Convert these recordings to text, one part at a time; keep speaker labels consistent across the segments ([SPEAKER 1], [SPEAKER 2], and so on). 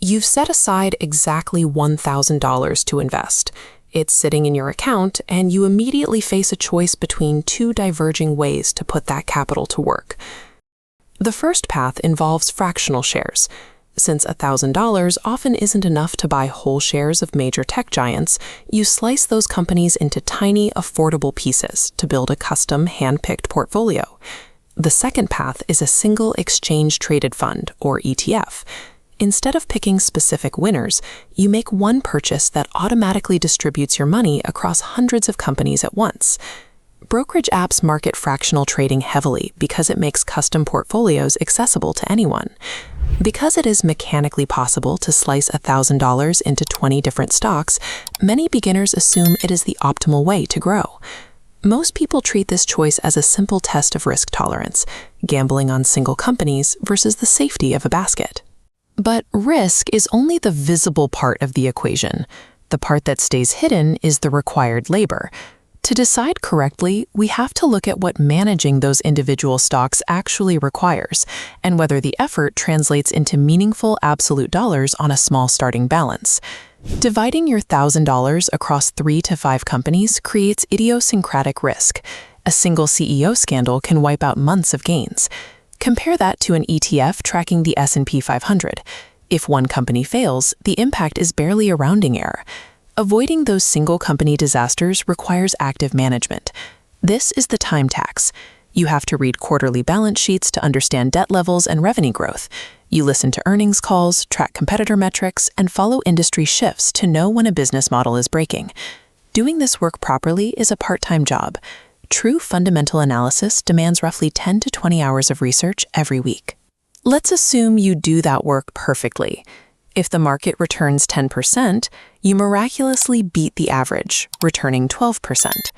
[SPEAKER 1] You've set aside exactly $1,000 to invest. It's sitting in your account, and you immediately face a choice between two diverging ways to put that capital to work. The first path involves fractional shares. Since $1,000 often isn't enough to buy whole shares of major tech giants, you slice those companies into tiny, affordable pieces to build a custom, hand-picked portfolio. The second path is a single exchange-traded fund, or ETF. Instead of picking specific winners, you make one purchase that automatically distributes your money across hundreds of companies at once. Brokerage apps market fractional trading heavily because it makes custom portfolios accessible to anyone. Because it is mechanically possible to slice $1,000 into 20 different stocks, many beginners assume it is the optimal way to grow. Most people treat this choice as a simple test of risk tolerance, gambling on single companies versus the safety of a basket. But risk is only the visible part of the equation. The part that stays hidden is the required labor. To decide correctly, we have to look at what managing those individual stocks actually requires, and whether the effort translates into meaningful absolute dollars on a small starting balance. Dividing your $1,000 across 3 to 5 companies creates idiosyncratic risk. A single CEO scandal can wipe out months of gains. Compare that to an ETF tracking the S&P 500. If one company fails, the impact is barely a rounding error. Avoiding those single company disasters requires active management. This is the time tax. You have to read quarterly balance sheets to understand debt levels and revenue growth. You listen to earnings calls, track competitor metrics, and follow industry shifts to know when a business model is breaking. Doing this work properly is a part-time job. True fundamental analysis demands roughly 10 to 20 hours of research every week. Let's assume you do that work perfectly. If the market returns 10%, you miraculously beat the average, returning 12%.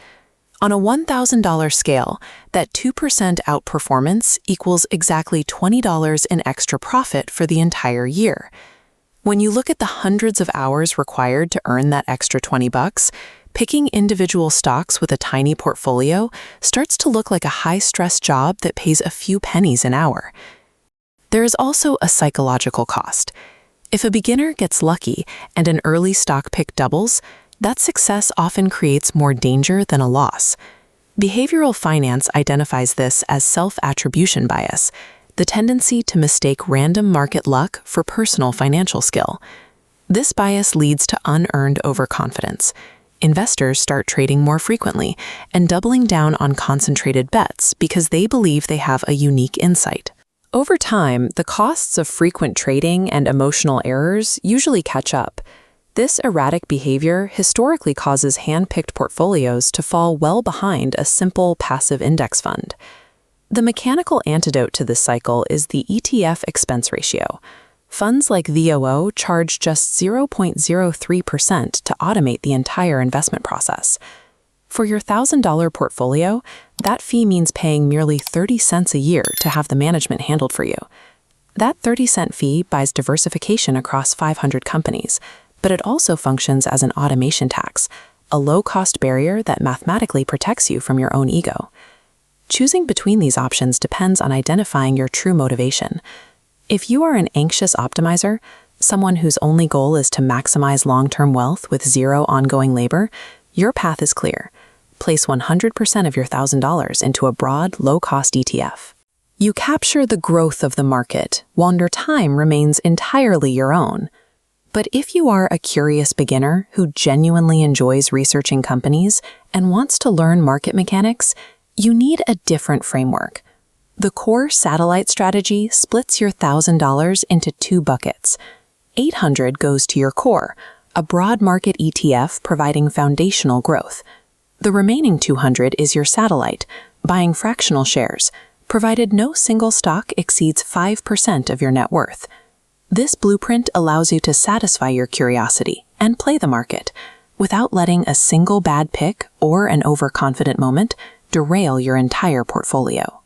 [SPEAKER 1] On a $1,000 scale, that 2% outperformance equals exactly $20 in extra profit for the entire year. When you look at the hundreds of hours required to earn that extra $20, picking individual stocks with a tiny portfolio starts to look like a high-stress job that pays a few pennies an hour. There is also a psychological cost. If a beginner gets lucky and an early stock pick doubles, that success often creates more danger than a loss. Behavioral finance identifies this as self-attribution bias, the tendency to mistake random market luck for personal financial skill. This bias leads to unearned overconfidence. Investors start trading more frequently and doubling down on concentrated bets because they believe they have a unique insight. Over time, the costs of frequent trading and emotional errors usually catch up. This erratic behavior historically causes hand-picked portfolios to fall well behind a simple passive index fund. The mechanical antidote to this cycle is the ETF expense ratio. Funds like VOO charge just 0.03% to automate the entire investment process. For your $1,000 portfolio, that fee means paying merely 30 cents a year to have the management handled for you. That 30-cent fee buys diversification across 500 companies, but it also functions as an automation tax, a low-cost barrier that mathematically protects you from your own ego. Choosing between these options depends on identifying your true motivation. If you are an anxious optimizer, someone whose only goal is to maximize long-term wealth with zero ongoing labor, your path is clear. Place 100% of your $1,000 into a broad, low-cost ETF. You capture the growth of the market, while your time remains entirely your own. But if you are a curious beginner who genuinely enjoys researching companies and wants to learn market mechanics, you need a different framework. The core satellite strategy splits your $1,000 into 2 buckets. $800 goes to your core, a broad market ETF providing foundational growth. The remaining $200 is your satellite, buying fractional shares, provided no single stock exceeds 5% of your net worth. This blueprint allows you to satisfy your curiosity and play the market without letting a single bad pick or an overconfident moment derail your entire portfolio.